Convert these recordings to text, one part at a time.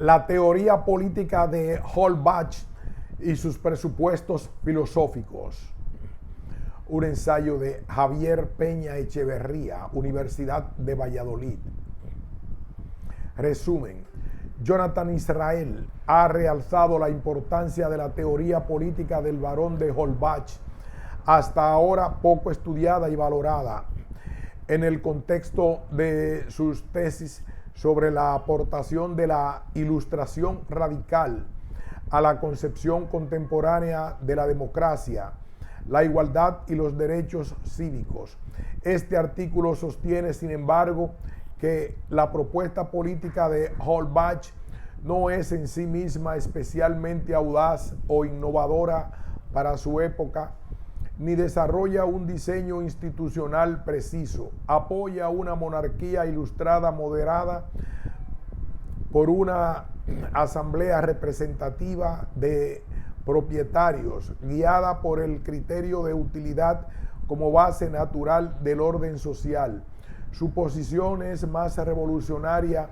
La teoría política de Holbach y sus presupuestos filosóficos. Un ensayo de Javier Peña Echeverría, Universidad de Valladolid. Resumen. Jonathan Israel ha realzado la importancia de la teoría política del barón de Holbach, hasta ahora poco estudiada y valorada, en el contexto de sus tesis sobre la aportación de la Ilustración radical a la concepción contemporánea de la democracia, la igualdad y los derechos cívicos. Este artículo sostiene, sin embargo, que la propuesta política de Holbach no es en sí misma especialmente audaz o innovadora para su época, ni desarrolla un diseño institucional preciso. Apoya una monarquía ilustrada moderada por una asamblea representativa de propietarios, guiada por el criterio de utilidad como base natural del orden social. Su posición es más revolucionaria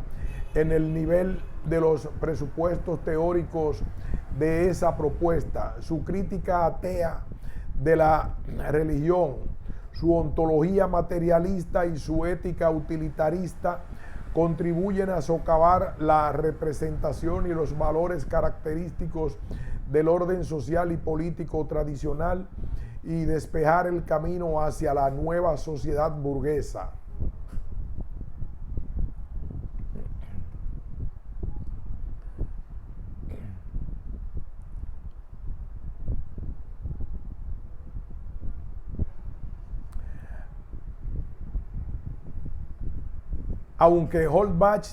en el nivel de los presupuestos teóricos de esa propuesta. Su crítica atea de la religión, su ontología materialista y su ética utilitarista contribuyen a socavar la representación y los valores característicos del orden social y político tradicional y despejar el camino hacia la nueva sociedad burguesa. Aunque Holbach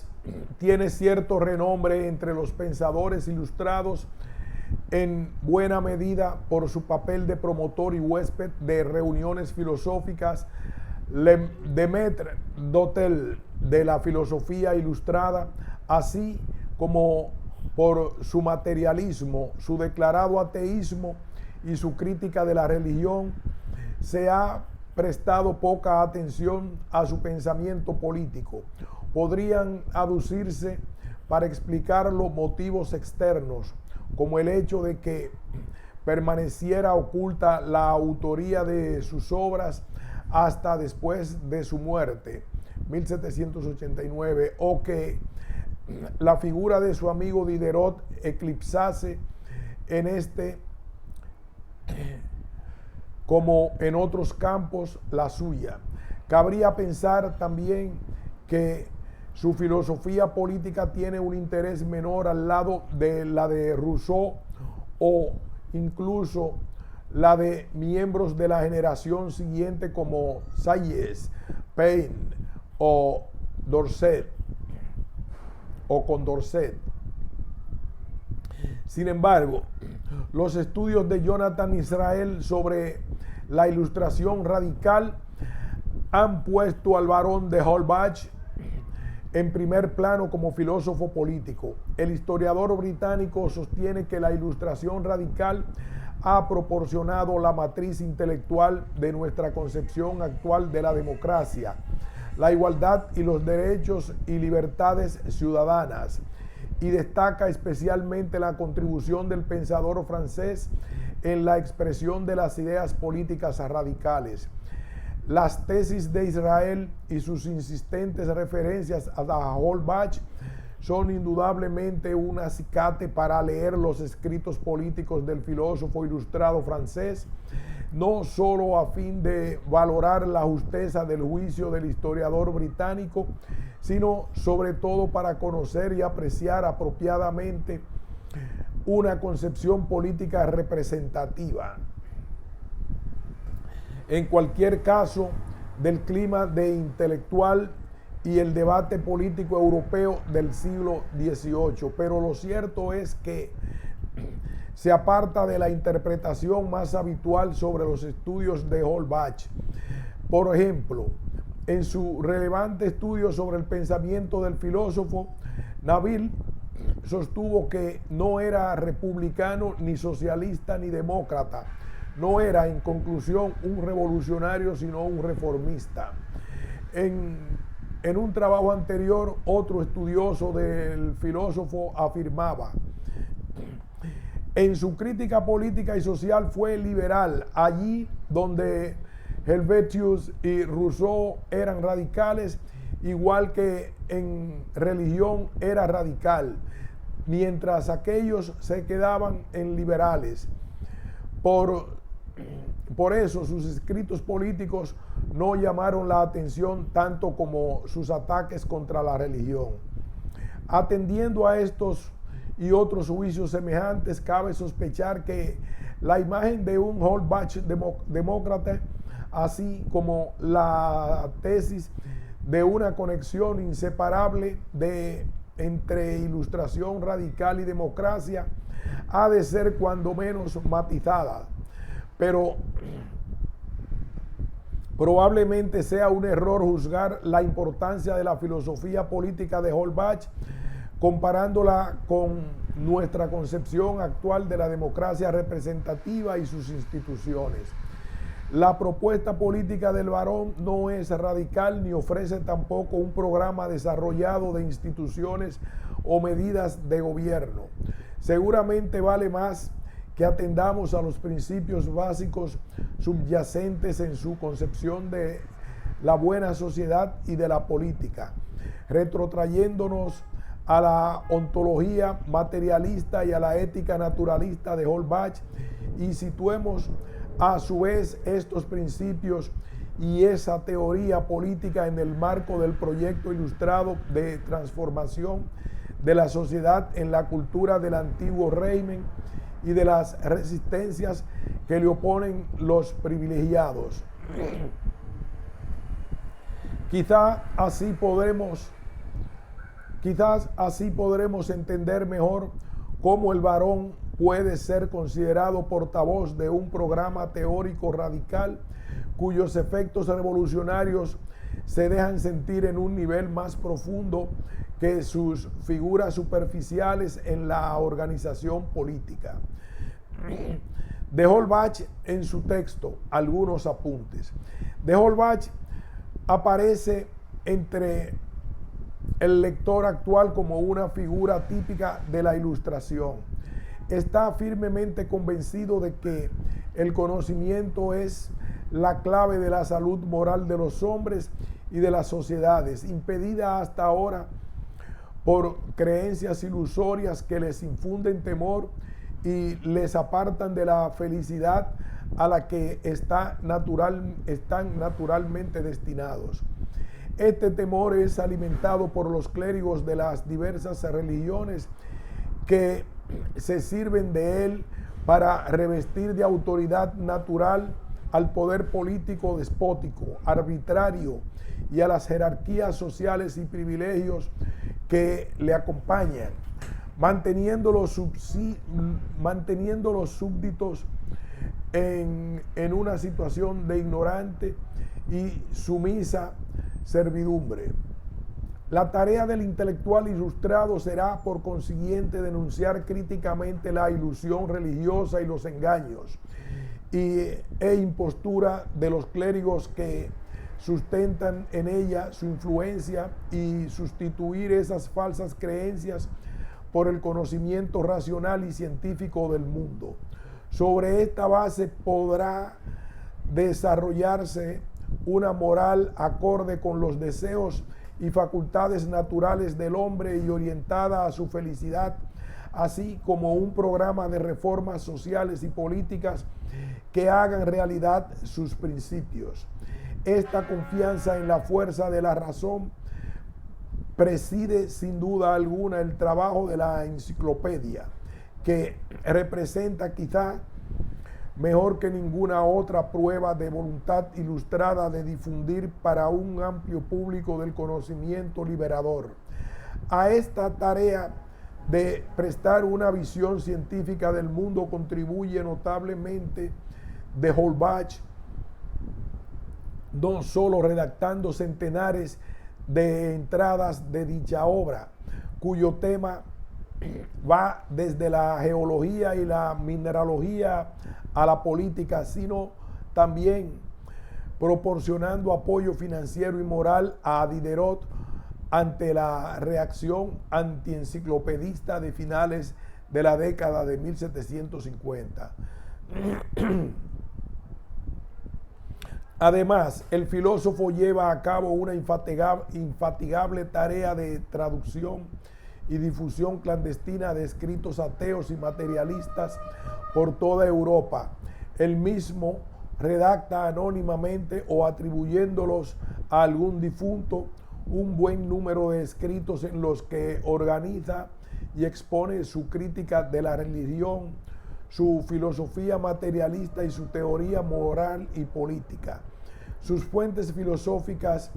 tiene cierto renombre entre los pensadores ilustrados, en buena medida por su papel de promotor y huésped de reuniones filosóficas, Lemaitre d'Hôtel de la filosofía ilustrada, así como por su materialismo, su declarado ateísmo y su crítica de la religión, se ha prestado poca atención a su pensamiento político. Podrían aducirse para explicarlo motivos externos, como el hecho de que permaneciera oculta la autoría de sus obras hasta después de su muerte, 1789, o que la figura de su amigo Diderot eclipsase en este como en otros campos la suya. Cabría pensar también que su filosofía política tiene un interés menor al lado de la de Rousseau o incluso la de miembros de la generación siguiente como Sieyès, Paine o Condorcet. Sin embargo, los estudios de Jonathan Israel sobre la Ilustración radical han puesto al barón de Holbach en primer plano como filósofo político. El historiador británico sostiene que la Ilustración radical ha proporcionado la matriz intelectual de nuestra concepción actual de la democracia, la igualdad y los derechos y libertades ciudadanas, y destaca especialmente la contribución del pensador francés en la expresión de las ideas políticas radicales. Las tesis de Israel y sus insistentes referencias a Holbach son indudablemente un acicate para leer los escritos políticos del filósofo ilustrado francés, no solo a fin de valorar la justeza del juicio del historiador británico, sino sobre todo para conocer y apreciar apropiadamente una concepción política representativa. En cualquier caso, del clima de intelectual y el debate político europeo del siglo XVIII, pero lo cierto es que se aparta de la interpretación más habitual sobre los estudios de Holbach. Por ejemplo, en su relevante estudio sobre el pensamiento del filósofo, Naville sostuvo que no era republicano, ni socialista, ni demócrata. No era, en conclusión, un revolucionario, sino un reformista. En En un trabajo anterior, otro estudioso del filósofo afirmaba: en su crítica política y social fue liberal, allí donde Helvetius y Rousseau eran radicales, igual que en religión era radical, mientras aquellos se quedaban en liberales. Por eso sus escritos políticos no llamaron la atención tanto como sus ataques contra la religión. Atendiendo a estos y otros juicios semejantes, cabe sospechar que la imagen de un Holbach demócrata, así como la tesis de una conexión inseparable entre ilustración radical y democracia, ha de ser cuando menos matizada, pero probablemente sea un error juzgar la importancia de la filosofía política de Holbach comparándola con nuestra concepción actual de la democracia representativa y sus instituciones. La propuesta política del varón no es radical ni ofrece tampoco un programa desarrollado de instituciones o medidas de gobierno. Seguramente vale más que atendamos a los principios básicos subyacentes en su concepción de la buena sociedad y de la política, retrotrayéndonos a la ontología materialista y a la ética naturalista de Holbach, y situemos a su vez estos principios y esa teoría política en el marco del proyecto ilustrado de transformación de la sociedad en la cultura del antiguo régimen y de las resistencias que le oponen los privilegiados. Quizás así podremos entender mejor cómo el varón puede ser considerado portavoz de un programa teórico radical cuyos efectos revolucionarios se dejan sentir en un nivel más profundo que sus figuras superficiales en la organización política. De Holbach, en su texto, algunos apuntes. De Holbach aparece entre el lector actual como una figura típica de la Ilustración. Está firmemente convencido de que el conocimiento es la clave de la salud moral de los hombres y de las sociedades, impedida hasta ahora por creencias ilusorias que les infunden temor y les apartan de la felicidad a la que están naturalmente destinados. Este temor es alimentado por los clérigos de las diversas religiones que se sirven de él para revestir de autoridad natural al poder político despótico, arbitrario y a las jerarquías sociales y privilegios que le acompañan, manteniendo los súbditos en una situación de ignorante y sumisa servidumbre. La tarea del intelectual ilustrado será, por consiguiente, denunciar críticamente la ilusión religiosa y los engaños e impostura de los clérigos que sustentan en ella su influencia y sustituir esas falsas creencias por el conocimiento racional y científico del mundo. Sobre esta base podrá desarrollarse una moral acorde con los deseos y facultades naturales del hombre y orientada a su felicidad, así como un programa de reformas sociales y políticas que hagan realidad sus principios. Esta confianza en la fuerza de la razón preside sin duda alguna el trabajo de la enciclopedia, que representa quizá mejor que ninguna otra prueba de voluntad ilustrada de difundir para un amplio público del conocimiento liberador. A esta tarea de prestar una visión científica del mundo contribuye notablemente de Holbach, no solo redactando centenares de entradas de dicha obra, cuyo tema va desde la geología y la mineralogía a la política, sino también proporcionando apoyo financiero y moral a Diderot ante la reacción antienciclopedista de finales de la década de 1750. Además, el filósofo lleva a cabo una infatigable tarea de traducción y difusión clandestina de escritos ateos y materialistas por toda Europa. Él mismo redacta anónimamente o atribuyéndolos a algún difunto un buen número de escritos en los que organiza y expone su crítica de la religión, su filosofía materialista y su teoría moral y política. Sus fuentes filosóficas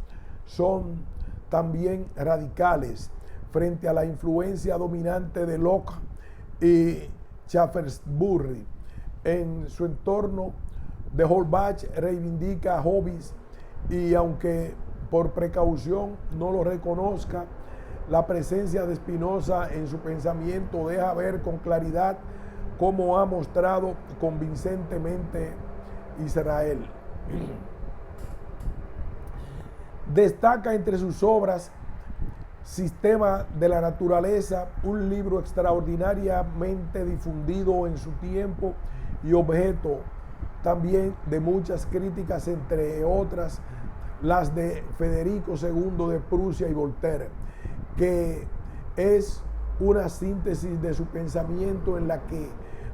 son también radicales frente a la influencia dominante de Locke y Shaftesbury. En su entorno, de Holbach reivindica a Hobbes y, aunque por precaución no lo reconozca, la presencia de Spinoza en su pensamiento deja ver con claridad cómo ha mostrado convincentemente Israel. Destaca entre sus obras Sistema de la Naturaleza, un libro extraordinariamente difundido en su tiempo y objeto también de muchas críticas, entre otras las de Federico II de Prusia y Voltaire, que es una síntesis de su pensamiento en la que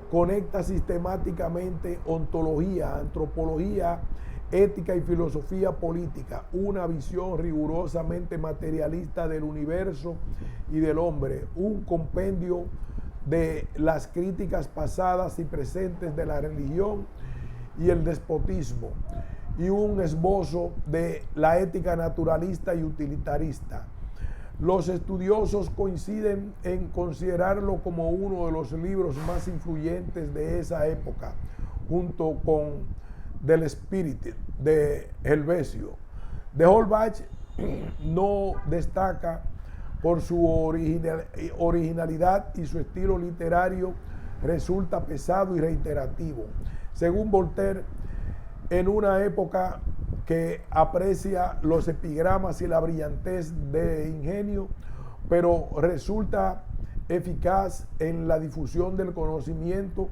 conecta sistemáticamente ontología, antropología, ética y filosofía política, una visión rigurosamente materialista del universo y del hombre, un compendio de las críticas pasadas y presentes de la religión y el despotismo, y un esbozo de la ética naturalista y utilitarista. Los estudiosos coinciden en considerarlo como uno de los libros más influyentes de esa época, junto con del Spirit de Helvesio. De Holbach no destaca por su originalidad y su estilo literario resulta pesado y reiterativo. Según Voltaire, en una época que aprecia los epigramas y la brillantez de ingenio, pero resulta eficaz en la difusión del conocimiento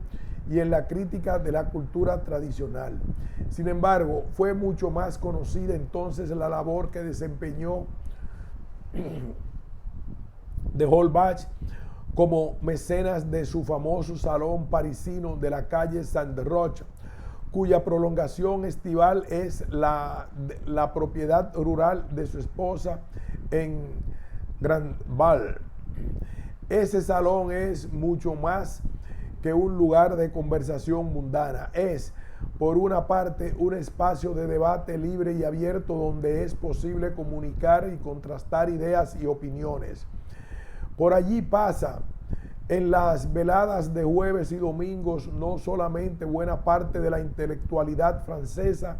y en la crítica de la cultura tradicional. Sin embargo, fue mucho más conocida entonces la labor que desempeñó de Holbach como mecenas de su famoso salón parisino de la calle Saint-Roch, cuya prolongación estival es la propiedad rural de su esposa en Grandval. Ese salón es mucho más que un lugar de conversación mundana. Es, por una parte, un espacio de debate libre y abierto donde es posible comunicar y contrastar ideas y opiniones. Por allí pasa en las veladas de jueves y domingos no solamente buena parte de la intelectualidad francesa,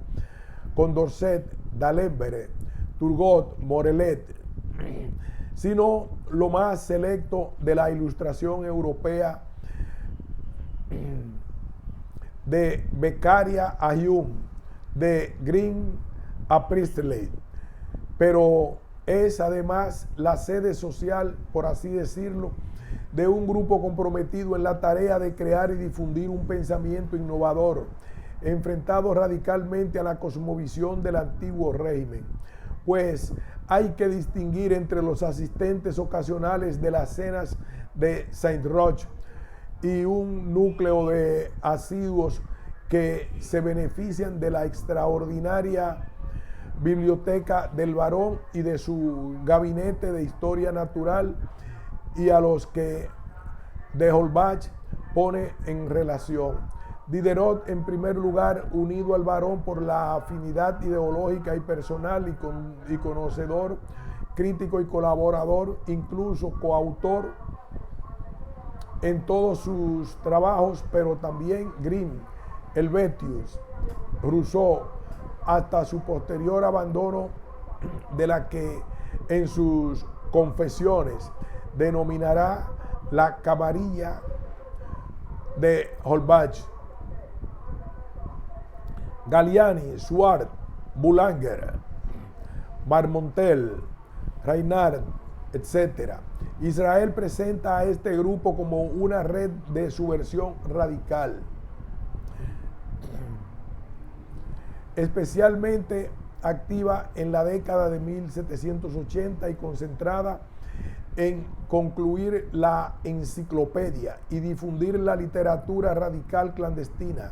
Condorcet, D'Alembert, Turgot, Morelet, sino lo más selecto de la ilustración europea, de Beccaria a Hume, de Green a Priestley, pero es además la sede social, por así decirlo, de un grupo comprometido en la tarea de crear y difundir un pensamiento innovador, enfrentado radicalmente a la cosmovisión del antiguo régimen. Pues hay que distinguir entre los asistentes ocasionales de las cenas de Saint-Roch y un núcleo de asiduos que se benefician de la extraordinaria biblioteca del Barón y de su gabinete de historia natural, y a los que de Holbach pone en relación. Diderot, en primer lugar, unido al Barón por la afinidad ideológica y personal, y conocedor, crítico y colaborador, incluso coautor en todos sus trabajos, pero también Grimm, Helvetius, Rousseau, hasta su posterior abandono, de la que en sus confesiones denominará la camarilla de Holbach. Galliani, Suard, Boulanger, Marmontel, Reinhardt, etc. Israel presenta a este grupo como una red de subversión radical, especialmente activa en la década de 1780 y concentrada en concluir la enciclopedia y difundir la literatura radical clandestina,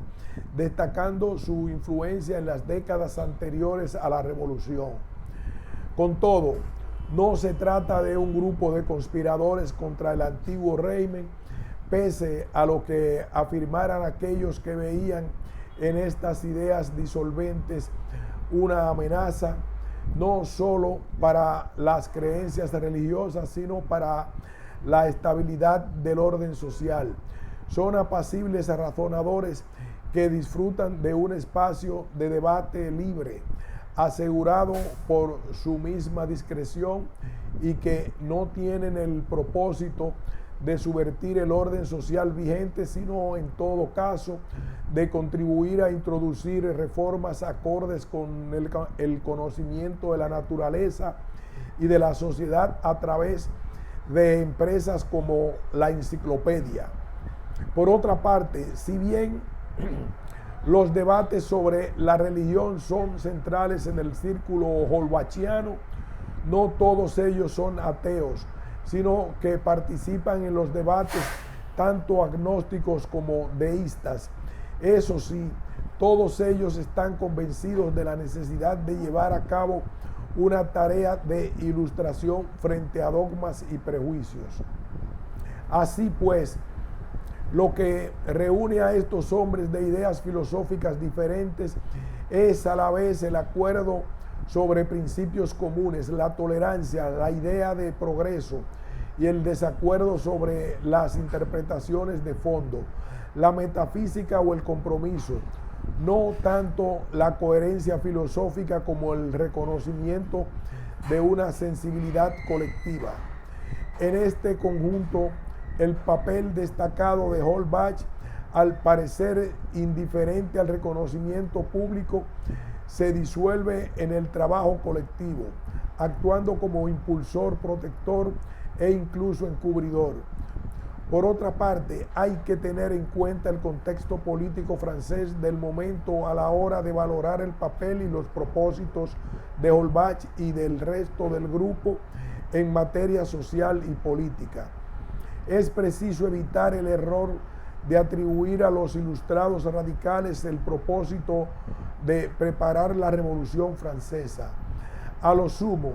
destacando su influencia en las décadas anteriores a la revolución. Con todo, no se trata de un grupo de conspiradores contra el antiguo régimen, pese a lo que afirmaran aquellos que veían en estas ideas disolventes una amenaza no solo para las creencias religiosas, sino para la estabilidad del orden social. Son apacibles razonadores que disfrutan de un espacio de debate libre, asegurado por su misma discreción, y que no tienen el propósito de subvertir el orden social vigente, sino en todo caso de contribuir a introducir reformas acordes con el conocimiento de la naturaleza y de la sociedad a través de empresas como la enciclopedia. Por otra parte, si bien los debates sobre la religión son centrales en el círculo holbachiano, no todos ellos son ateos, sino que participan en los debates tanto agnósticos como deístas. Eso sí, todos ellos están convencidos de la necesidad de llevar a cabo una tarea de ilustración frente a dogmas y prejuicios. Así pues, lo que reúne a estos hombres de ideas filosóficas diferentes es a la vez el acuerdo sobre principios comunes, la tolerancia, la idea de progreso, y el desacuerdo sobre las interpretaciones de fondo, la metafísica o el compromiso, no tanto la coherencia filosófica como el reconocimiento de una sensibilidad colectiva. En este conjunto, el papel destacado de Holbach, al parecer indiferente al reconocimiento público, se disuelve en el trabajo colectivo, actuando como impulsor, protector e incluso encubridor. Por otra parte, hay que tener en cuenta el contexto político francés del momento a la hora de valorar el papel y los propósitos de Holbach y del resto del grupo en materia social y política. Es preciso evitar el error de atribuir a los ilustrados radicales el propósito de preparar la Revolución Francesa. A lo sumo,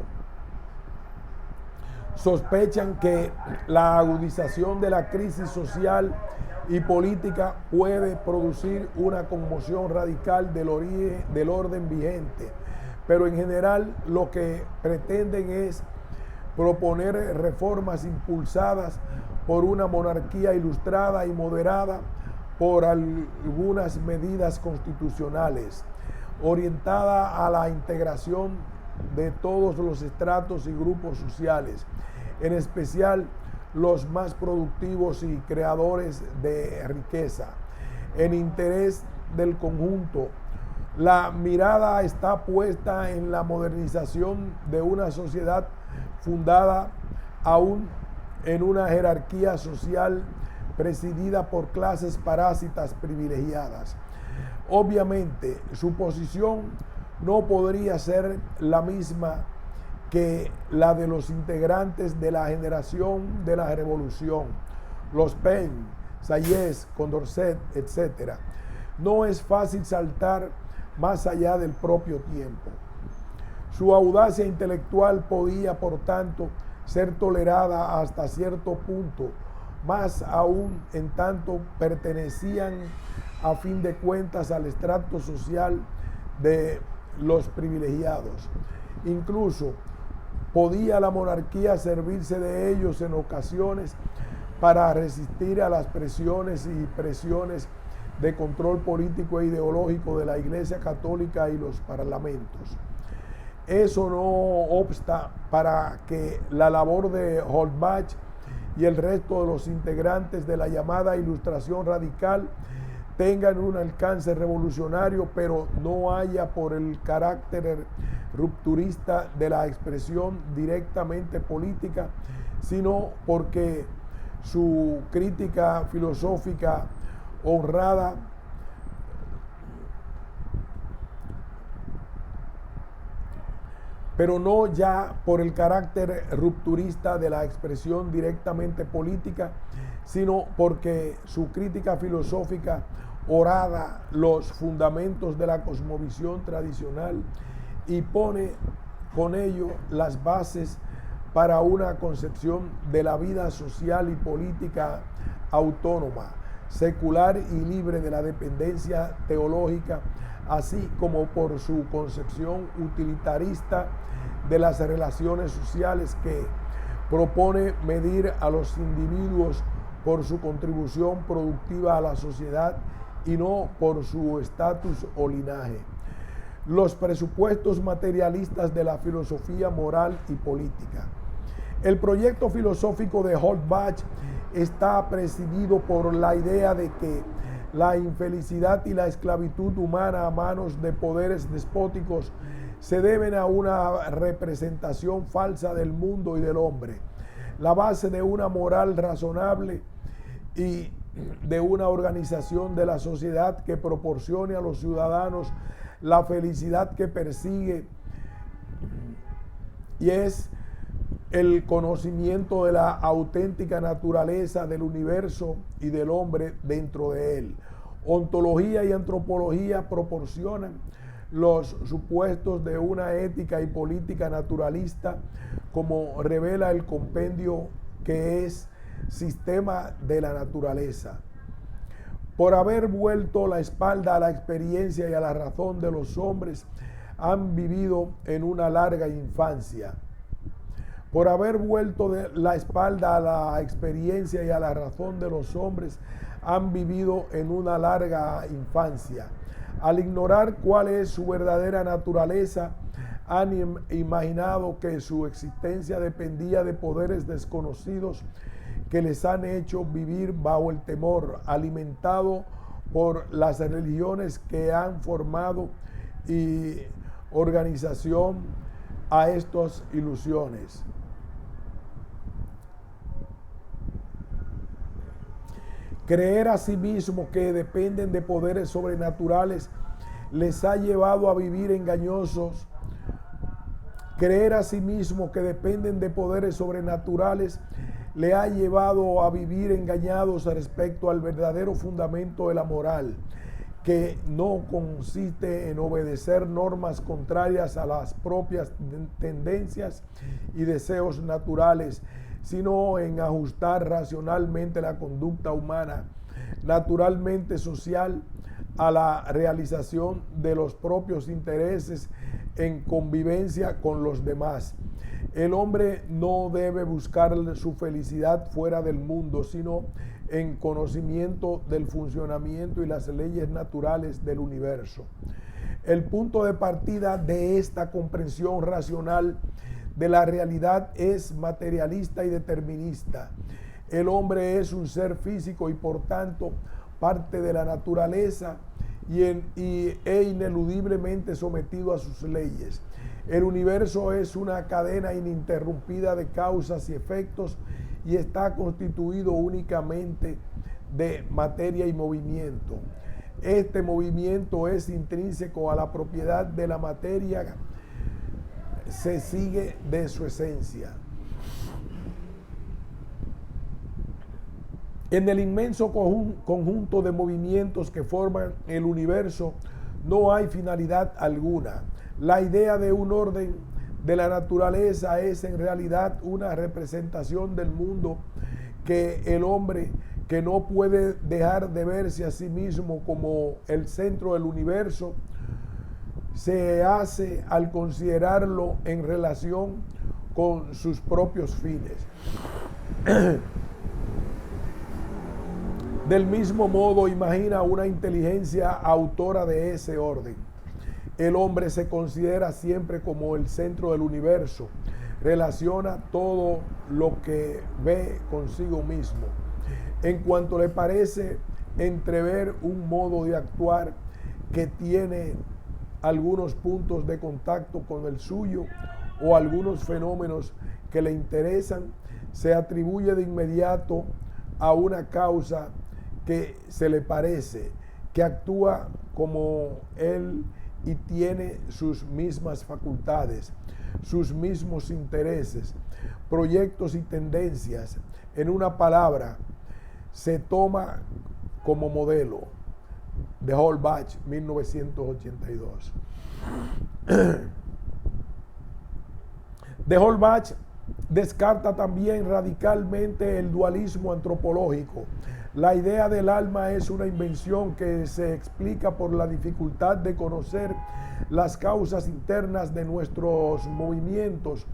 sospechan que la agudización de la crisis social y política puede producir una conmoción radical del orden vigente, pero en general lo que pretenden es proponer reformas impulsadas por una monarquía ilustrada y moderada por algunas medidas constitucionales, orientada a la integración de todos los estratos y grupos sociales, en especial los más productivos y creadores de riqueza, en interés del conjunto. La mirada está puesta en la modernización de una sociedad fundada aún en una jerarquía social presidida por clases parásitas privilegiadas. Obviamente, su posición no podría ser la misma que la de los integrantes de la generación de la Revolución, los Pen, Sayes, Condorcet, etc. No es fácil saltar más allá del propio tiempo. Su audacia intelectual podía, por tanto, ser tolerada hasta cierto punto, más aún en tanto pertenecían a fin de cuentas al estrato social de los privilegiados. Incluso podía la monarquía servirse de ellos en ocasiones para resistir a las presiones de control político e ideológico de la Iglesia Católica y los parlamentos. Eso no obsta para que la labor de Holbach y el resto de los integrantes de la llamada Ilustración Radical tengan un alcance revolucionario, pero no haya por el carácter rupturista de la expresión directamente política, sino porque su crítica filosófica honrada pero no ya por el carácter rupturista de la expresión directamente política, sino porque su crítica filosófica orada los fundamentos de la cosmovisión tradicional y pone con ello las bases para una concepción de la vida social y política autónoma, secular y libre de la dependencia teológica, así como por su concepción utilitarista de las relaciones sociales que propone medir a los individuos por su contribución productiva a la sociedad y no por su estatus o linaje. Los presupuestos materialistas de la filosofía moral y política. El proyecto filosófico de Holbach está presidido por la idea de que la infelicidad y la esclavitud humana a manos de poderes despóticos se deben a una representación falsa del mundo y del hombre. La base de una moral razonable y de una organización de la sociedad que proporcione a los ciudadanos la felicidad que persigue y es el conocimiento de la auténtica naturaleza del universo y del hombre dentro de él. Ontología y antropología proporcionan los supuestos de una ética y política naturalista, como revela el compendio que es Sistema de la Naturaleza. Por haber vuelto la espalda a la experiencia y a la razón de los hombres, han vivido en una larga infancia. Por haber vuelto la espalda a la experiencia y a la razón de los hombres, han vivido en una larga infancia. Al ignorar cuál es su verdadera naturaleza, han imaginado que su existencia dependía de poderes desconocidos que les han hecho vivir bajo el temor, alimentado por las religiones que han formado y organización a estas ilusiones. Creer a sí mismo que dependen de poderes sobrenaturales les ha llevado a vivir engañosos. Creer a sí mismo que dependen de poderes sobrenaturales le ha llevado a vivir engañados respecto al verdadero fundamento de la moral, que no consiste en obedecer normas contrarias a las propias tendencias y deseos naturales, sino en ajustar racionalmente la conducta humana, naturalmente social, a la realización de los propios intereses en convivencia con los demás. El hombre no debe buscar su felicidad fuera del mundo, sino en conocimiento del funcionamiento y las leyes naturales del universo. El punto de partida de esta comprensión racional de la realidad es materialista y determinista. El hombre es un ser físico y por tanto parte de la naturaleza e ineludiblemente sometido a sus leyes. El universo es una cadena ininterrumpida de causas y efectos y está constituido únicamente de materia y movimiento. Este movimiento es intrínseco a la propiedad de la materia, se sigue de su esencia. En el inmenso conjunto de movimientos que forman el universo no hay finalidad alguna. La idea de un orden de la naturaleza es en realidad una representación del mundo que el hombre, que no puede dejar de verse a sí mismo como el centro del universo, se hace al considerarlo en relación con sus propios fines. Del mismo modo, imagina una inteligencia autora de ese orden. El hombre se considera siempre como el centro del universo, relaciona todo lo que ve consigo mismo. En cuanto le parece entrever un modo de actuar que tiene algunos puntos de contacto con el suyo o algunos fenómenos que le interesan, se atribuye de inmediato a una causa que se le parece, que actúa como él y tiene sus mismas facultades, sus mismos intereses, proyectos y tendencias. En una palabra, se toma como modelo. De Holbach, 1982. De Holbach descarta también radicalmente el dualismo antropológico. La idea del alma es una invención que se explica por la dificultad de conocer las causas internas de nuestros movimientos,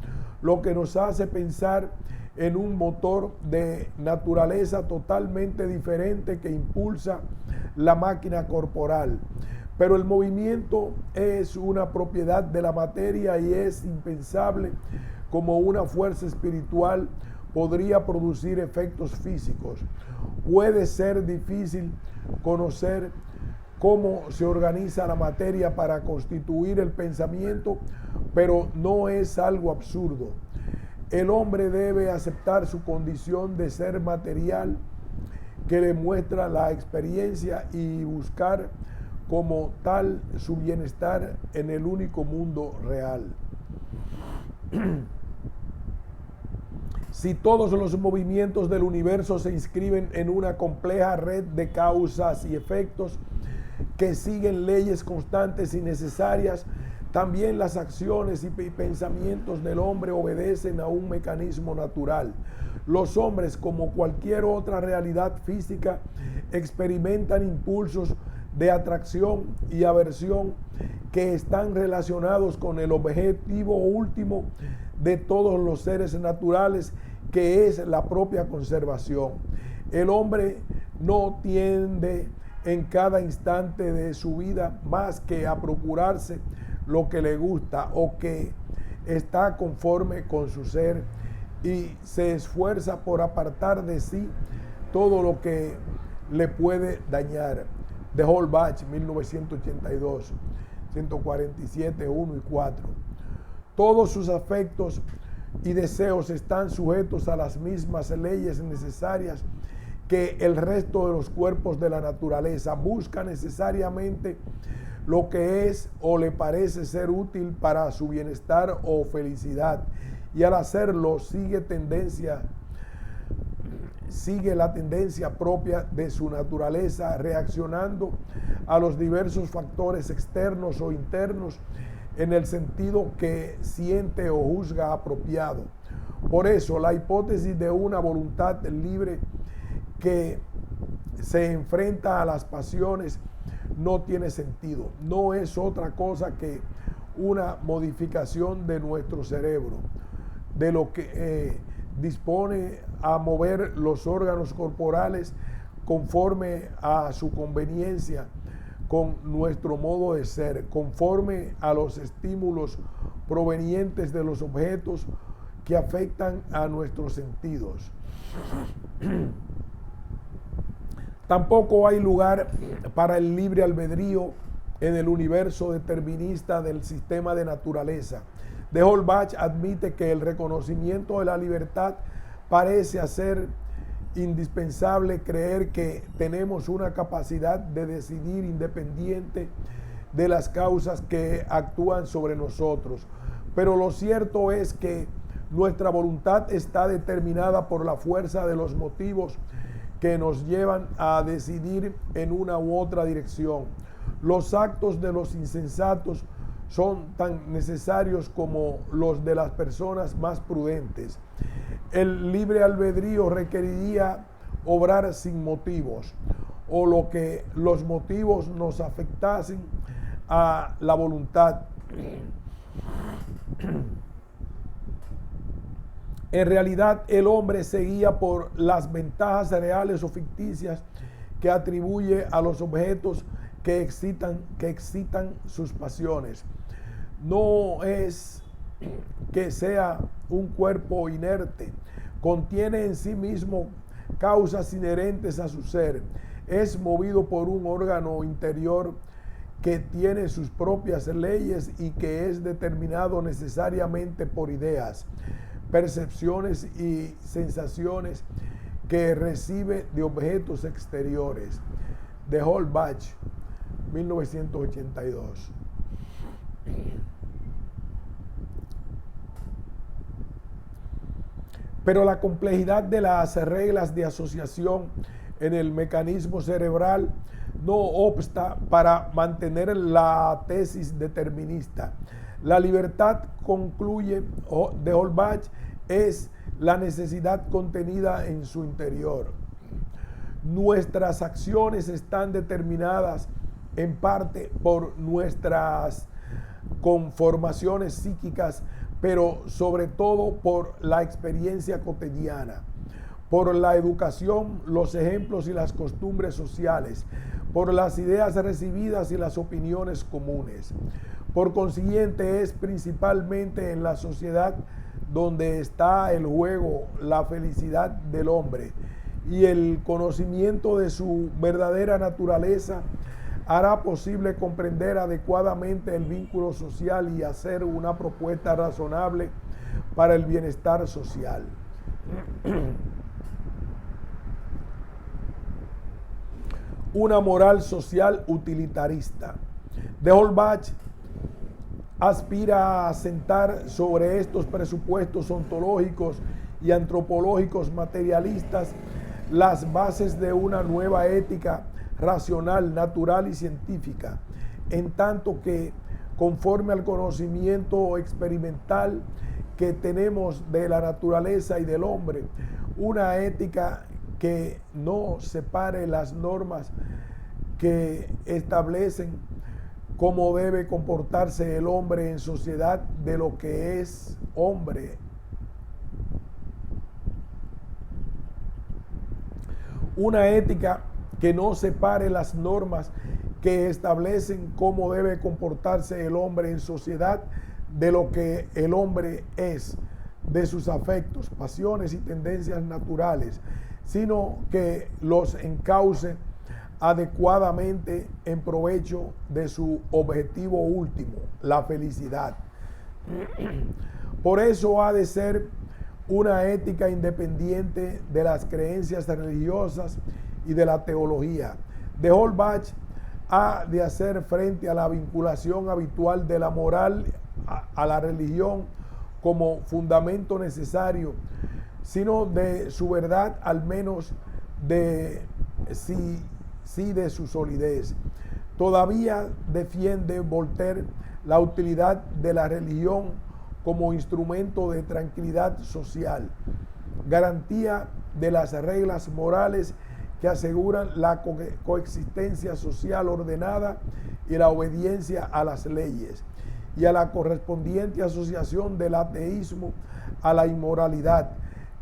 lo que nos hace pensar en un motor de naturaleza totalmente diferente que impulsa la máquina corporal. Pero el movimiento es una propiedad de la materia y es impensable como una fuerza espiritual podría producir efectos físicos. Puede ser difícil conocer cómo se organiza la materia para constituir el pensamiento, pero no es algo absurdo. El hombre debe aceptar su condición de ser material que le muestra la experiencia y buscar como tal su bienestar en el único mundo real. Si todos los movimientos del universo se inscriben en una compleja red de causas y efectos que siguen leyes constantes y necesarias, también las acciones y pensamientos del hombre obedecen a un mecanismo natural. Los hombres, como cualquier otra realidad física, experimentan impulsos de atracción y aversión que están relacionados con el objetivo último de todos los seres naturales, que es la propia conservación. El hombre no tiende en cada instante de su vida más que a procurarse lo que le gusta o que está conforme con su ser, y se esfuerza por apartar de sí todo lo que le puede dañar. De Holbach, 1982, 147, 1 y 4. Todos sus afectos y deseos están sujetos a las mismas leyes necesarias que el resto de los cuerpos de la naturaleza. Busca necesariamente lo que es o le parece ser útil para su bienestar o felicidad, y al hacerlo sigue la tendencia propia de su naturaleza, reaccionando a los diversos factores externos o internos en el sentido que siente o juzga apropiado. Por eso, la hipótesis de una voluntad libre que se enfrenta a las pasiones no tiene sentido. No es otra cosa que una modificación de nuestro cerebro, de lo que dispone a mover los órganos corporales conforme a su conveniencia, con nuestro modo de ser, conforme a los estímulos provenientes de los objetos que afectan a nuestros sentidos. Tampoco hay lugar para el libre albedrío en el universo determinista del sistema de naturaleza. De Holbach admite que el reconocimiento de la libertad parece hacer indispensable creer que tenemos una capacidad de decidir independiente de las causas que actúan sobre nosotros. Pero lo cierto es que nuestra voluntad está determinada por la fuerza de los motivos que nos llevan a decidir en una u otra dirección. Los actos de los insensatos son tan necesarios como los de las personas más prudentes. El libre albedrío requeriría obrar sin motivos, o lo que los motivos nos afectasen a la voluntad. En realidad, el hombre se guía por las ventajas reales o ficticias que atribuye a los objetos que excitan sus pasiones. No es que sea un cuerpo inerte, contiene en sí mismo causas inherentes a su ser. es movido por un órgano interior que tiene sus propias leyes y que es determinado necesariamente por ideas, percepciones y sensaciones que recibe de objetos exteriores. De Holbach, 1982. Pero la complejidad de las reglas de asociación en el mecanismo cerebral no obsta para mantener la tesis determinista. La libertad, concluye de Holbach, es la necesidad contenida en su interior. Nuestras acciones están determinadas en parte por nuestras conformaciones psíquicas, pero sobre todo por la experiencia cotidiana, por la educación, los ejemplos y las costumbres sociales, por las ideas recibidas y las opiniones comunes. Por consiguiente, es principalmente en la sociedad donde está el juego, la felicidad del hombre, y el conocimiento de su verdadera naturaleza hará posible comprender adecuadamente el vínculo social y hacer una propuesta razonable para el bienestar social. Una moral social utilitarista. De Holbach aspira a sentar sobre estos presupuestos ontológicos y antropológicos materialistas las bases de una nueva ética racional, natural y científica, en tanto que, conforme al conocimiento experimental que tenemos de la naturaleza y del hombre, una ética que no separe las normas que establecen cómo debe comportarse el hombre en sociedad de lo que es hombre. Una ética que no separe las normas que establecen cómo debe comportarse el hombre en sociedad de lo que el hombre es, de sus afectos, pasiones y tendencias naturales, sino que los encauce adecuadamente en provecho de su objetivo último, la felicidad. Por eso ha de ser una ética independiente de las creencias religiosas y de la teología. De Holbach ha de hacer frente a la vinculación habitual de la moral a la religión como fundamento necesario, sino de su verdad, al menos de de su solidez. Todavía defiende Voltaire la utilidad de la religión como instrumento de tranquilidad social, garantía de las reglas morales que aseguran la coexistencia social ordenada y la obediencia a las leyes, y a la correspondiente asociación del ateísmo a la inmoralidad.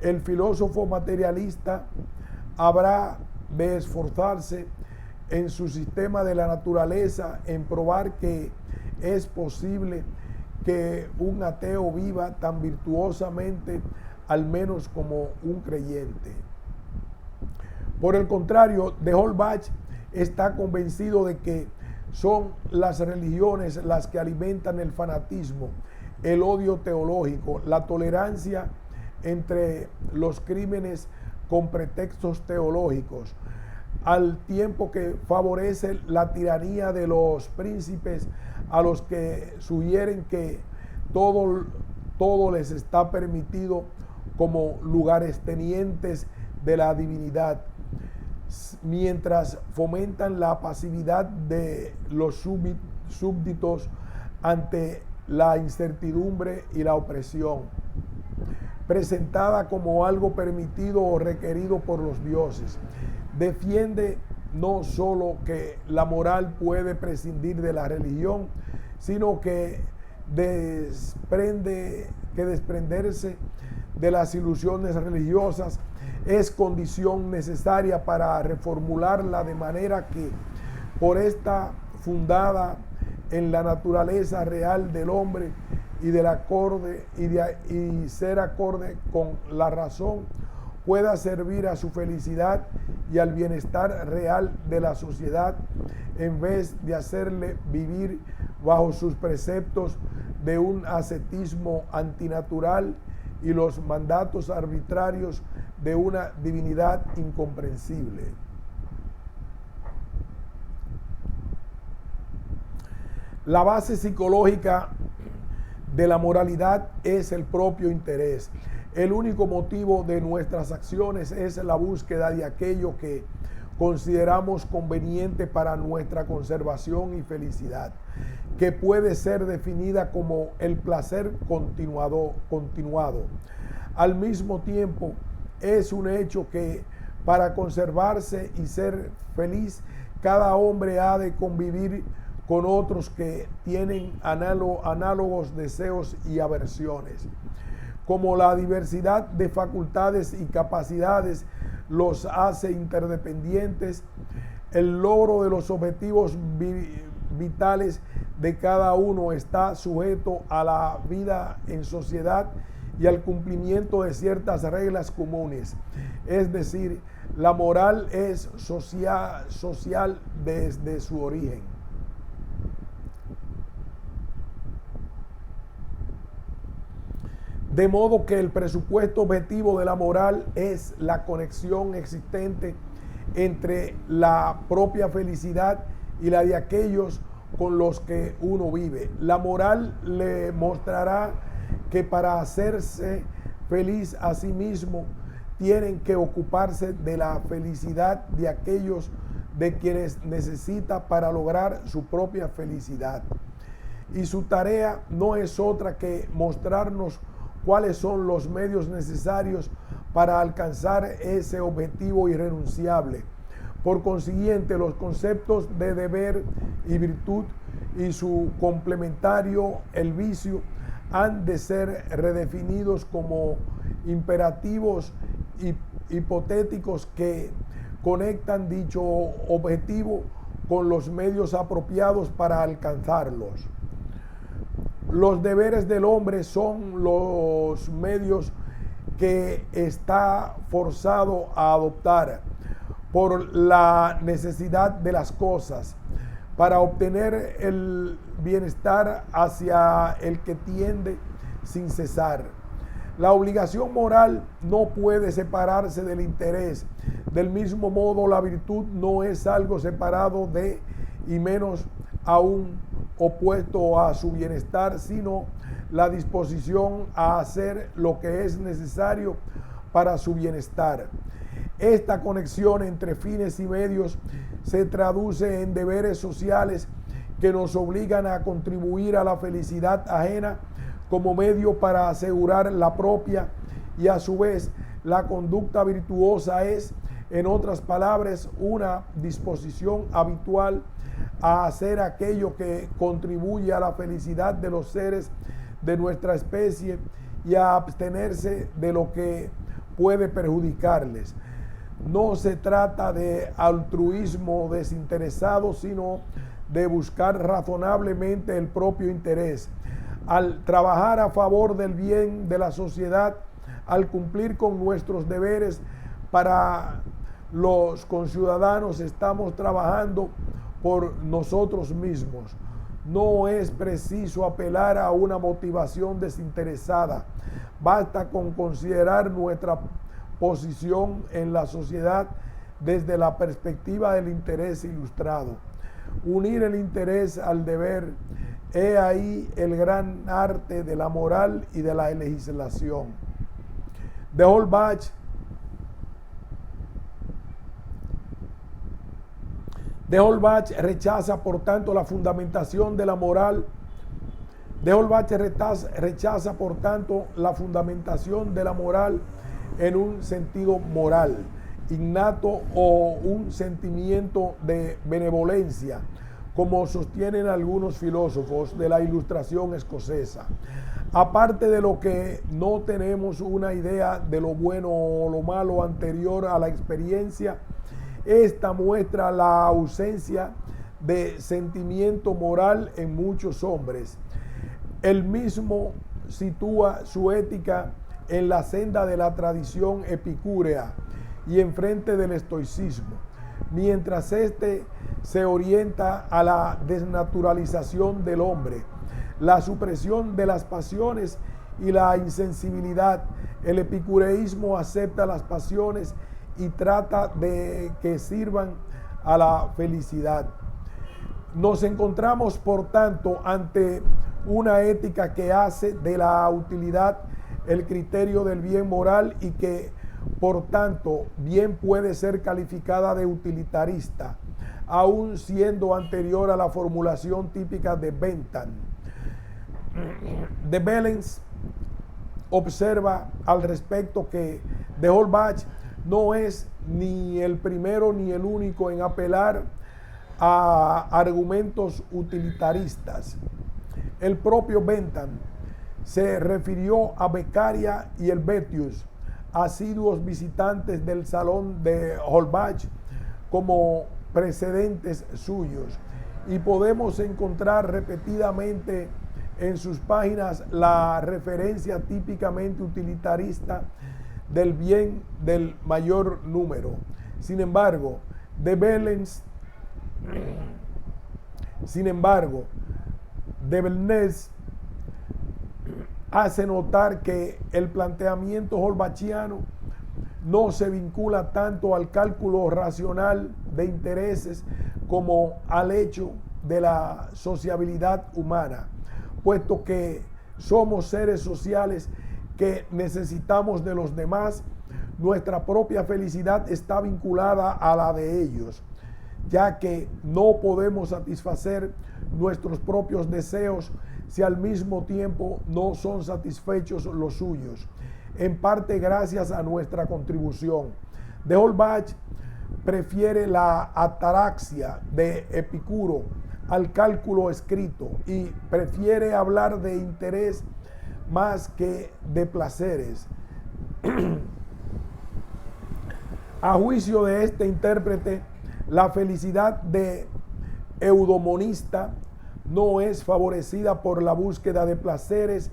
El filósofo materialista habrá de esforzarse en su sistema de la naturaleza en probar que es posible que un ateo viva tan virtuosamente, al menos como un creyente. Por el contrario, de Holbach está convencido de que son las religiones las que alimentan el fanatismo, el odio teológico, la tolerancia entre los crímenes con pretextos teológicos, al tiempo que favorece la tiranía de los príncipes a los que sugieren que todo les está permitido como lugares tenientes de la divinidad, mientras fomentan la pasividad de los súbditos ante la incertidumbre y la opresión, presentada como algo permitido o requerido por los dioses. Defiende no solo que la moral puede prescindir de la religión, sino que desprenderse de las ilusiones religiosas es condición necesaria para reformularla de manera que, por esta fundada en la naturaleza real del hombre y ser acorde con la razón, pueda servir a su felicidad y al bienestar real de la sociedad, en vez de hacerle vivir bajo sus preceptos de un ascetismo antinatural y los mandatos arbitrarios de una divinidad incomprensible. La base psicológica de la moralidad es el propio interés. El único motivo de nuestras acciones es la búsqueda de aquello que consideramos conveniente para nuestra conservación y felicidad, que puede ser definida como el placer continuado. Al mismo tiempo, es un hecho que para conservarse y ser feliz, cada hombre ha de convivir con otros que tienen análogos deseos y aversiones. Como la diversidad de facultades y capacidades los hace interdependientes, el logro de los objetivos vitales de cada uno está sujeto a la vida en sociedad y al cumplimiento de ciertas reglas comunes. Es decir, la moral es social desde su origen. De modo que el presupuesto objetivo de la moral es la conexión existente entre la propia felicidad y la de aquellos con los que uno vive. La moral le mostrará que para hacerse feliz a sí mismo tienen que ocuparse de la felicidad de aquellos de quienes necesita para lograr su propia felicidad. Y su tarea no es otra que mostrarnos cuáles son los medios necesarios para alcanzar ese objetivo irrenunciable. Por consiguiente, los conceptos de deber y virtud y su complementario, el vicio, han de ser redefinidos como imperativos hipotéticos que conectan dicho objetivo con los medios apropiados para alcanzarlos. Los deberes del hombre son los medios que está forzado a adoptar por la necesidad de las cosas para obtener el bienestar hacia el que tiende sin cesar. La obligación moral no puede separarse del interés. Del mismo modo, la virtud no es algo separado de, y menos aún opuesto a su bienestar, sino la disposición a hacer lo que es necesario para su bienestar. Esta conexión entre fines y medios se traduce en deberes sociales que nos obligan a contribuir a la felicidad ajena como medio para asegurar la propia, y a su vez la conducta virtuosa es, en otras palabras, una disposición habitual a hacer aquello que contribuye a la felicidad de los seres de nuestra especie y a abstenerse de lo que puede perjudicarles. No se trata de altruismo desinteresado, sino de buscar razonablemente el propio interés. Al trabajar a favor del bien de la sociedad, al cumplir con nuestros deberes para los conciudadanos, estamos trabajando por nosotros mismos. No es preciso apelar a una motivación desinteresada. Basta con considerar nuestra posición en la sociedad desde la perspectiva del interés ilustrado. Unir el interés al deber, he ahí el gran arte de la moral y de la legislación. De Holbach rechaza, por tanto, la fundamentación de la moral. De Holbach rechaza, por tanto, la fundamentación de la moral en un sentido moral, innato o un sentimiento de benevolencia, como sostienen algunos filósofos de la Ilustración escocesa. Aparte de lo que no tenemos una idea de lo bueno o lo malo anterior a la experiencia, esta muestra la ausencia de sentimiento moral en muchos hombres. Él mismo sitúa su ética en la senda de la tradición epicúrea y enfrente del estoicismo, mientras éste se orienta a la desnaturalización del hombre, la supresión de las pasiones y la insensibilidad. El epicureísmo acepta las pasiones y trata de que sirvan a la felicidad. Nos encontramos, por tanto, ante una ética que hace de la utilidad el criterio del bien moral y que, por tanto, bien puede ser calificada de utilitarista, aun siendo anterior a la formulación típica de Bentham. De Belens observa al respecto que de Holbach no es ni el primero ni el único en apelar a argumentos utilitaristas. El propio Bentham se refirió a Beccaria y Helvetius, asiduos visitantes del salón de Holbach, como precedentes suyos, y podemos encontrar repetidamente en sus páginas la referencia típicamente utilitarista del bien del mayor número. Sin embargo, de Belens, de Belnes hace notar que el planteamiento holbachiano no se vincula tanto al cálculo racional de intereses como al hecho de la sociabilidad humana, puesto que somos seres sociales que necesitamos de los demás. Nuestra propia felicidad está vinculada a la de ellos, ya que no podemos satisfacer nuestros propios deseos si al mismo tiempo no son satisfechos los suyos, en parte gracias a nuestra contribución. De Holbach prefiere la ataraxia de Epicuro al cálculo escrito y prefiere hablar de interés más que de placeres. A juicio de este intérprete, la felicidad de eudomonista no es favorecida por la búsqueda de placeres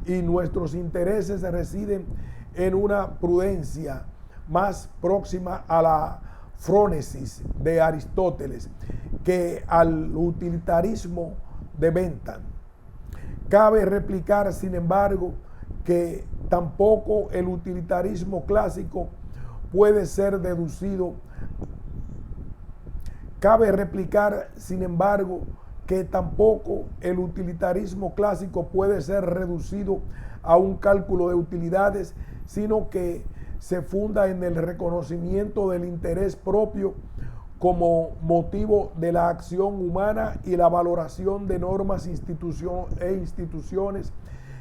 y nuestros intereses residen en una prudencia más próxima a la frónesis de Aristóteles que al utilitarismo de Bentham. Cabe replicar, sin embargo, que tampoco el utilitarismo clásico puede ser deducido. Cabe replicar, sin embargo, que tampoco el utilitarismo clásico puede ser reducido a un cálculo de utilidades, sino que se funda en el reconocimiento del interés propio como motivo de la acción humana y la valoración de normas e instituciones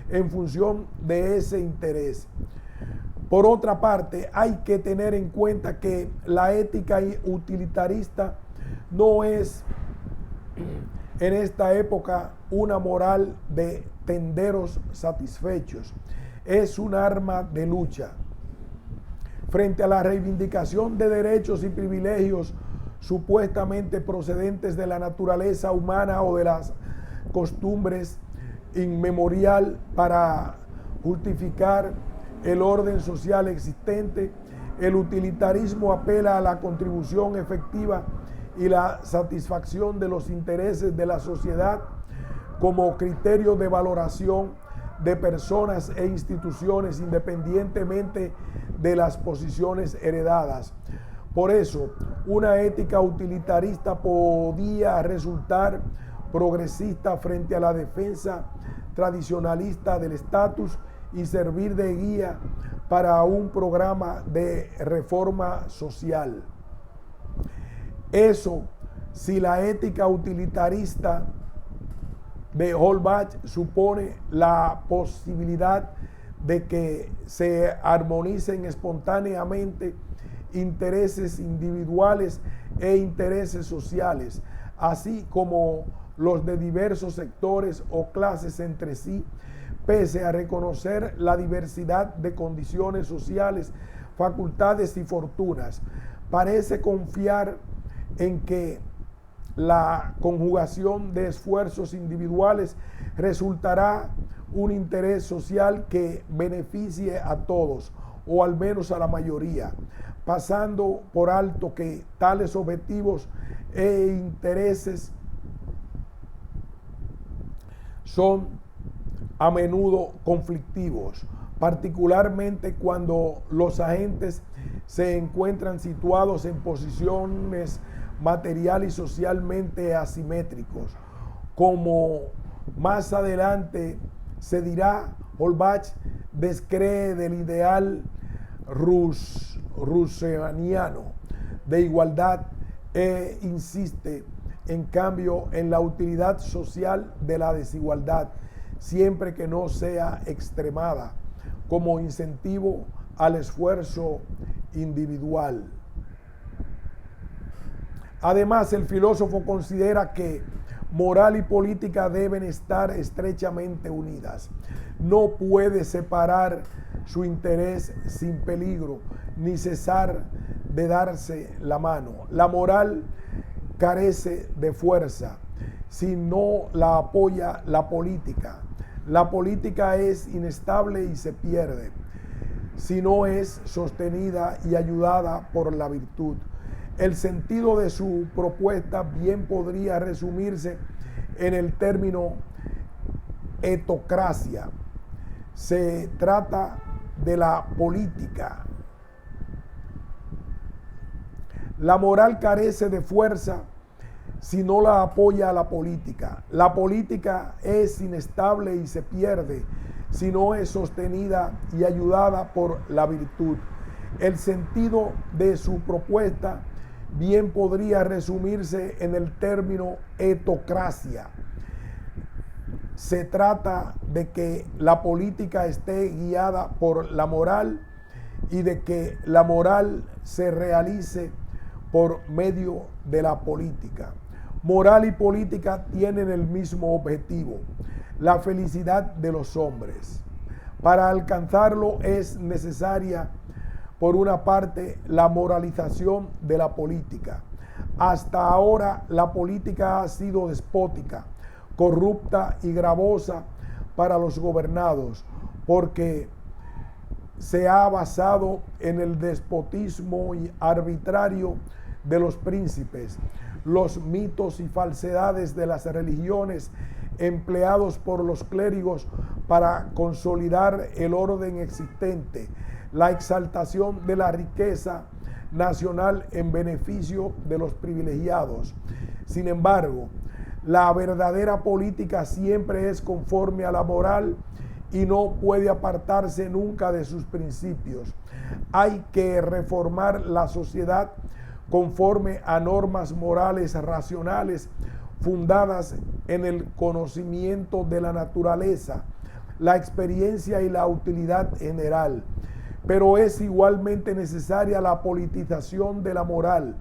en función de ese interés. Por otra parte, hay que tener en cuenta que la ética utilitarista no es en esta época una moral de tenderos satisfechos, es un arma de lucha. Frente a la reivindicación de derechos y privilegios supuestamente procedentes de la naturaleza humana o de las costumbres inmemorial para justificar el orden social existente, el utilitarismo apela a la contribución efectiva y la satisfacción de los intereses de la sociedad como criterio de valoración de personas e instituciones independientemente de las posiciones heredadas. Por eso, una ética utilitarista podía resultar progresista frente a la defensa tradicionalista del estatus y servir de guía para un programa de reforma social. Eso, si la ética utilitarista de Holbach supone la posibilidad de que se armonicen espontáneamente intereses individuales e intereses sociales, así como los de diversos sectores o clases entre sí, pese a reconocer la diversidad de condiciones sociales, facultades y fortunas. Parece confiar en que la conjugación de esfuerzos individuales resultará un interés social que beneficie a todos, o al menos a la mayoría, pasando por alto que tales objetivos e intereses son a menudo conflictivos, particularmente cuando los agentes se encuentran situados en posiciones material y socialmente asimétricos. Como más adelante se dirá, Holbach descree del ideal russelliano de igualdad e insiste, en cambio, en la utilidad social de la desigualdad, siempre que no sea extremada, como incentivo al esfuerzo individual. Además, el filósofo considera que moral y política deben estar estrechamente unidas. No puede separar su interés sin peligro, ni cesar de darse la mano. La moral carece de fuerza si no la apoya la política. La política es inestable y se pierde si no es sostenida y ayudada por la virtud. El sentido de su propuesta bien podría resumirse en el término etocracia. Se trata de la política. La moral carece de fuerza si no la apoya la política. La política es inestable y se pierde si no es sostenida y ayudada por la virtud. El sentido de su propuesta bien podría resumirse en el término etocracia. Se trata de que la política esté guiada por la moral y de que la moral se realice por medio de la política. Moral y política tienen el mismo objetivo, la felicidad de los hombres. Para alcanzarlo es necesaria, por una parte, la moralización de la política. Hasta ahora la política ha sido despótica, corrupta y gravosa para los gobernados, porque se ha basado en el despotismo arbitrario de los príncipes, los mitos y falsedades de las religiones empleados por los clérigos para consolidar el orden existente, la exaltación de la riqueza nacional en beneficio de los privilegiados. Sin embargo, la verdadera política siempre es conforme a la moral y no puede apartarse nunca de sus principios. Hay que reformar la sociedad conforme a normas morales racionales fundadas en el conocimiento de la naturaleza, la experiencia y la utilidad general. Pero es igualmente necesaria la politización de la moral,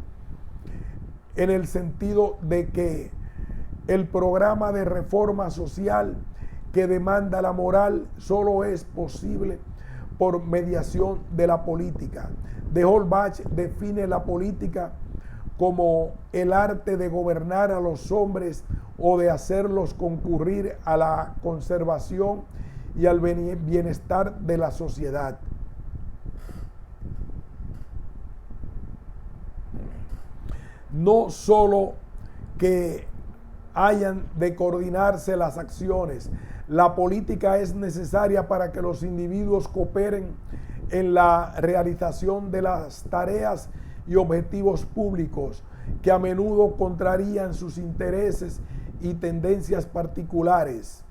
en el sentido de que el programa de reforma social que demanda la moral solo es posible por mediación de la política. De Holbach define la política como el arte de gobernar a los hombres o de hacerlos concurrir a la conservación y al bienestar de la sociedad. No solo que hayan de coordinarse las acciones, la política es necesaria para que los individuos cooperen en la realización de las tareas y objetivos públicos que a menudo contrarían sus intereses y tendencias particulares.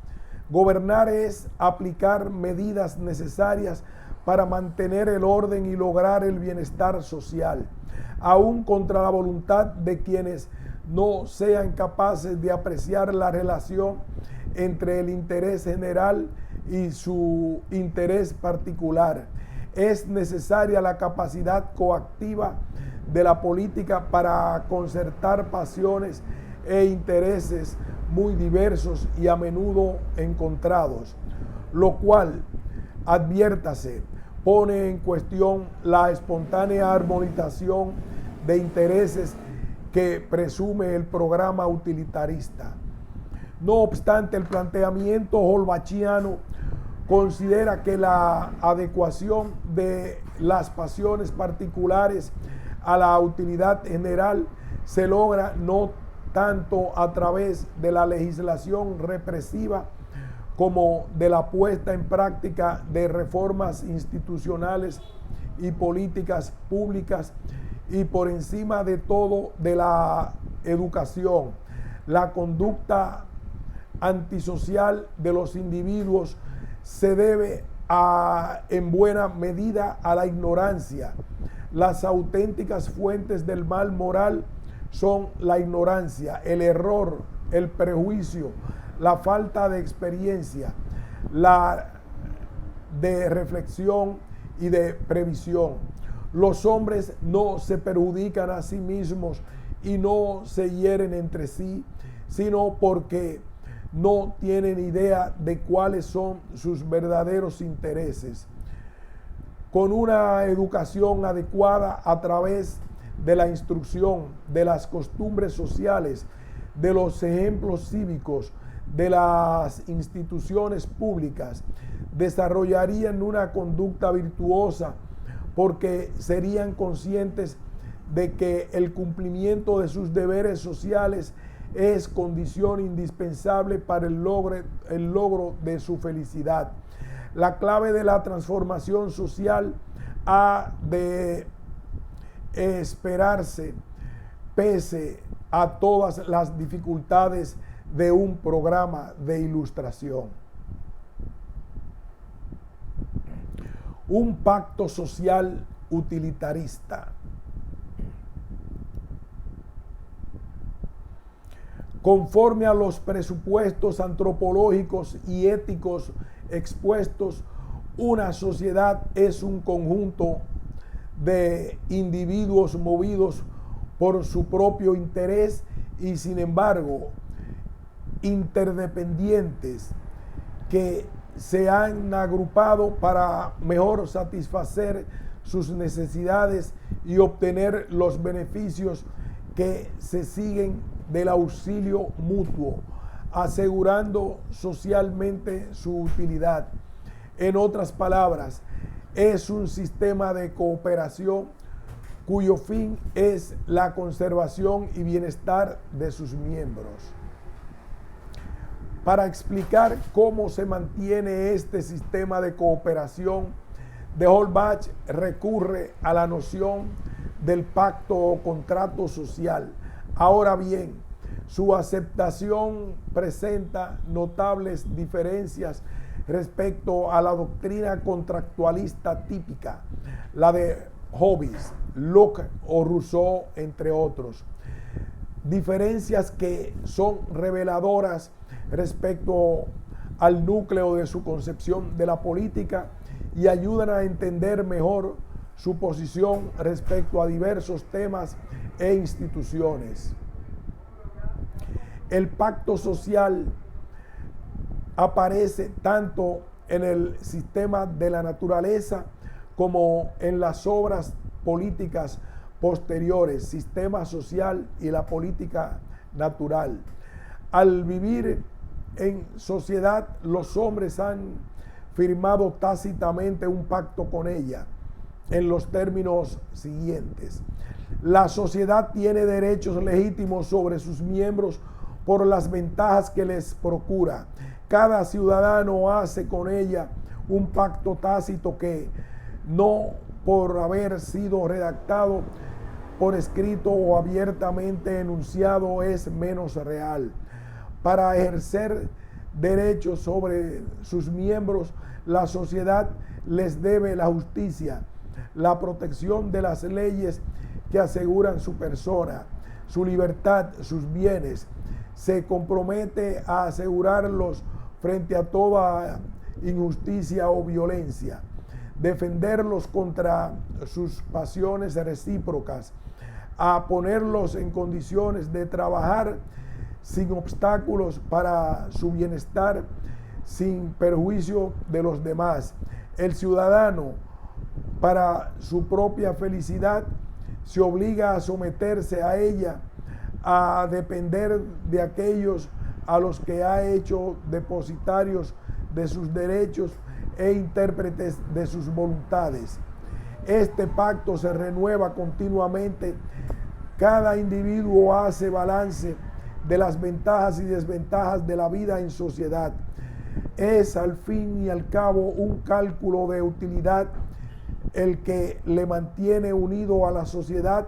Gobernar es aplicar medidas necesarias para mantener el orden y lograr el bienestar social, aun contra la voluntad de quienes no sean capaces de apreciar la relación entre el interés general y su interés particular. Es necesaria la capacidad coactiva de la política para concertar pasiones e intereses muy diversos y a menudo encontrados, lo cual, adviértase, pone en cuestión la espontánea armonización de intereses que presume el programa utilitarista. No obstante, el planteamiento holbachiano considera que la adecuación de las pasiones particulares a la utilidad general se logra no tanto a través de la legislación represiva como de la puesta en práctica de reformas institucionales y políticas públicas, y por encima de todo de la educación. La conducta antisocial de los individuos se debe en buena medida a la ignorancia. Las auténticas fuentes del mal moral son la ignorancia, el error, el prejuicio, la falta de experiencia, la de reflexión y de previsión. Los hombres no se perjudican a sí mismos y no se hieren entre sí, sino porque no tienen idea de cuáles son sus verdaderos intereses. Con una educación adecuada a través de la instrucción, de las costumbres sociales, de los ejemplos cívicos, de las instituciones públicas, desarrollarían una conducta virtuosa porque serían conscientes de que el cumplimiento de sus deberes sociales es condición indispensable para el logro de su felicidad. La clave de la transformación social ha de esperarse pese a todas las dificultades de un programa de ilustración. Un pacto social utilitarista. Conforme a los presupuestos antropológicos y éticos expuestos, una sociedad es un conjunto de individuos movidos por su propio interés y, sin embargo, interdependientes que se han agrupado para mejor satisfacer sus necesidades y obtener los beneficios que se siguen del auxilio mutuo, asegurando socialmente su utilidad. En otras palabras, es un sistema de cooperación cuyo fin es la conservación y bienestar de sus miembros. Para explicar cómo se mantiene este sistema de cooperación, de Holbach recurre a la noción del pacto o contrato social. Ahora bien, su aceptación presenta notables diferencias respecto a la doctrina contractualista típica, la de Hobbes, Locke o Rousseau, entre otros. Diferencias que son reveladoras respecto al núcleo de su concepción de la política y ayudan a entender mejor su posición respecto a diversos temas e instituciones. El pacto social aparece tanto en el sistema de la naturaleza como en las obras políticas posteriores, sistema social y la política natural. Al vivir en sociedad, los hombres han firmado tácitamente un pacto con ella en los términos siguientes. La sociedad tiene derechos legítimos sobre sus miembros por las ventajas que les procura. Cada ciudadano hace con ella un pacto tácito que, no por haber sido redactado por escrito o abiertamente enunciado, es menos real. Para ejercer derechos sobre sus miembros, la sociedad les debe la justicia, la protección de las leyes que aseguran su persona, su libertad, sus bienes. Se compromete a asegurarlos frente a toda injusticia o violencia, defenderlos contra sus pasiones recíprocas, a ponerlos en condiciones de trabajar sin obstáculos para su bienestar, sin perjuicio de los demás. El ciudadano, para su propia felicidad, se obliga a someterse a ella, a depender de aquellos a los que ha hecho depositarios de sus derechos, e intérpretes de sus voluntades. Este pacto se renueva continuamente. Cada individuo hace balance de las ventajas y desventajas de la vida en sociedad. Es al fin y al cabo un cálculo de utilidad el que le mantiene unido a la sociedad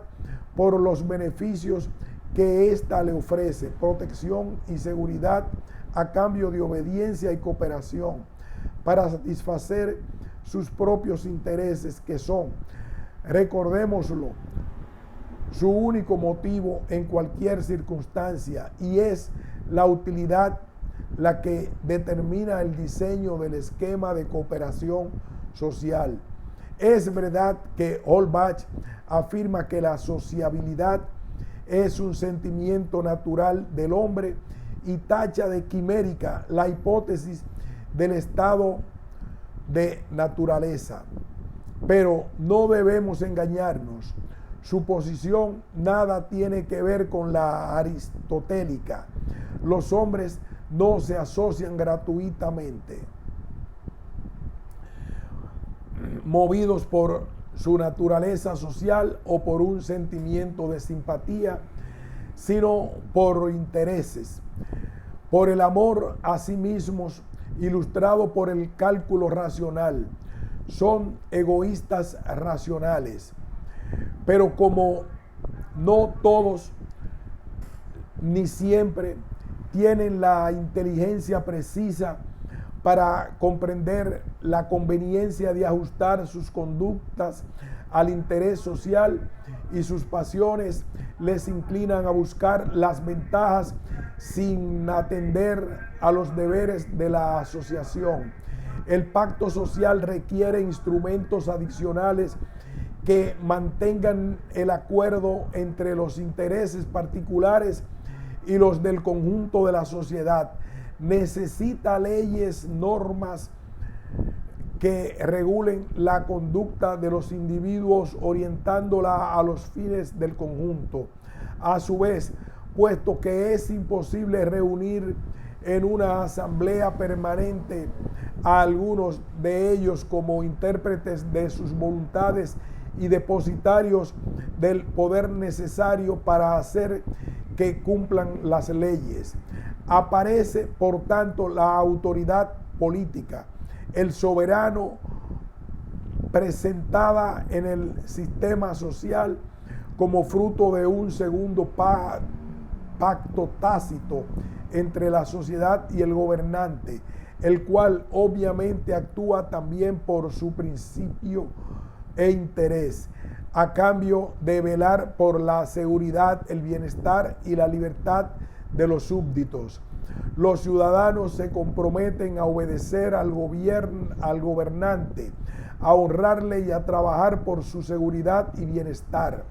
por los beneficios que ésta le ofrece, protección y seguridad a cambio de obediencia y cooperación para satisfacer sus propios intereses, que son, recordémoslo, su único motivo en cualquier circunstancia, y es la utilidad la que determina el diseño del esquema de cooperación social. Es verdad que Holbach afirma que la sociabilidad es un sentimiento natural del hombre y tacha de quimérica la hipótesis del estado de naturaleza. Pero no debemos engañarnos. Su posición nada tiene que ver con la aristotélica. Los hombres no se asocian gratuitamente, movidos por su naturaleza social o por un sentimiento de simpatía, sino por intereses, por el amor a sí mismos, ilustrado por el cálculo racional. Son egoístas racionales, pero como no todos ni siempre tienen la inteligencia precisa para comprender la conveniencia de ajustar sus conductas al interés social, y sus pasiones les inclinan a buscar las ventajas sin atender a los deberes de la asociación. El pacto social requiere instrumentos adicionales que mantengan el acuerdo entre los intereses particulares y los del conjunto de la sociedad. Necesita leyes, normas que regulen la conducta de los individuos, orientándola a los fines del conjunto. A su vez, puesto que es imposible reunir en una asamblea permanente a algunos de ellos como intérpretes de sus voluntades y depositarios del poder necesario para hacer que cumplan las leyes, aparece por tanto la autoridad política, el soberano, presentada en el sistema social como fruto de un segundo pacto tácito entre la sociedad y el gobernante, el cual obviamente actúa también por su principio e interés, a cambio de velar por la seguridad, el bienestar y la libertad de los súbditos. Los ciudadanos se comprometen a obedecer al gobernante, a honrarle y a trabajar por su seguridad y bienestar.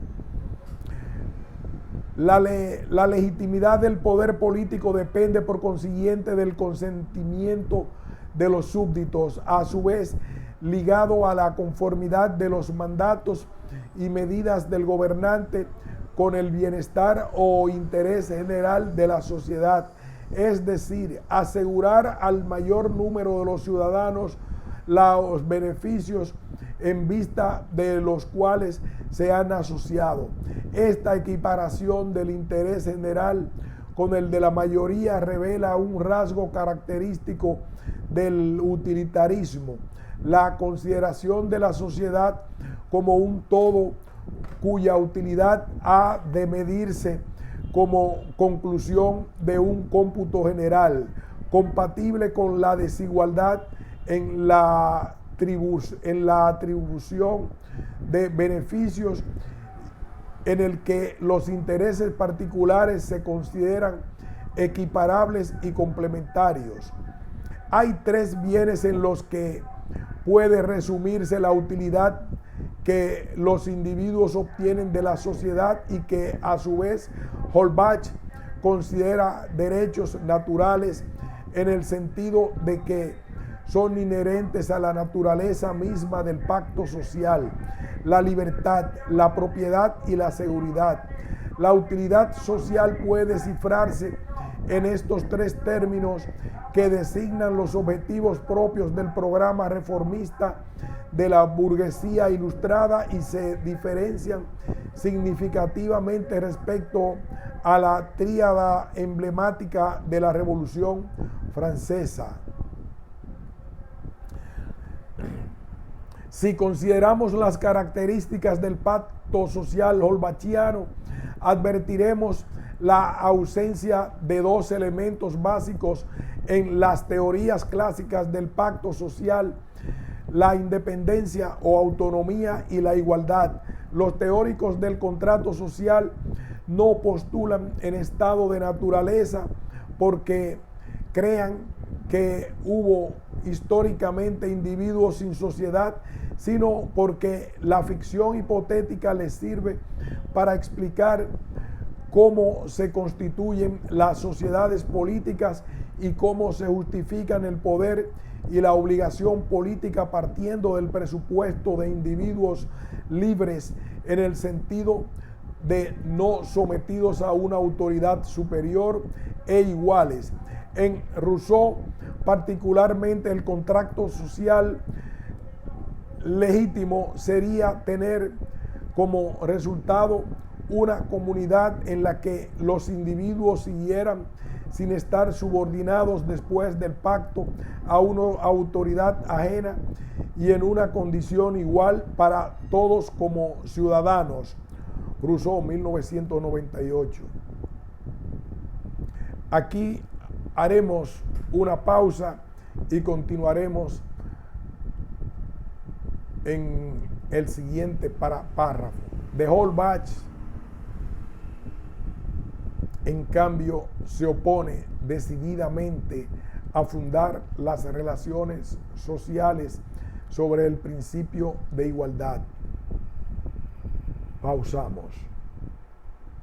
La legitimidad del poder político depende por consiguiente del consentimiento de los súbditos, a su vez ligado a la conformidad de los mandatos y medidas del gobernante con el bienestar o interés general de la sociedad, es decir, asegurar al mayor número de los ciudadanos los beneficios en vista de los cuales se han asociado. Esta equiparación del interés general con el de la mayoría revela un rasgo característico del utilitarismo, la consideración de la sociedad como un todo cuya utilidad ha de medirse como conclusión de un cómputo general, compatible con la desigualdad en la atribución de beneficios, en el que los intereses particulares se consideran equiparables y complementarios. Hay tres bienes en los que puede resumirse la utilidad que los individuos obtienen de la sociedad y que a su vez Holbach considera derechos naturales, en el sentido de que son inherentes a la naturaleza misma del pacto social: la libertad, la propiedad y la seguridad. La utilidad social puede cifrarse en estos tres términos que designan los objetivos propios del programa reformista de la burguesía ilustrada y se diferencian significativamente respecto a la tríada emblemática de la Revolución Francesa. Si consideramos las características del pacto social holbachiano, advertiremos la ausencia de dos elementos básicos en las teorías clásicas del pacto social: la independencia o autonomía y la igualdad. Los teóricos del contrato social no postulan en estado de naturaleza porque crean que hubo históricamente individuos sin sociedad, sino porque la ficción hipotética les sirve para explicar cómo se constituyen las sociedades políticas y cómo se justifican el poder y la obligación política partiendo del presupuesto de individuos libres en el sentido de no sometidos a una autoridad superior e iguales. En Rousseau, particularmente, el contrato social legítimo sería tener como resultado una comunidad en la que los individuos siguieran sin estar subordinados después del pacto a una autoridad ajena y en una condición igual para todos como ciudadanos. Rousseau, 1998. Aquí haremos una pausa y continuaremos en el siguiente párrafo. De Holbach, en cambio, se opone decididamente a fundar las relaciones sociales sobre el principio de igualdad. Pausamos.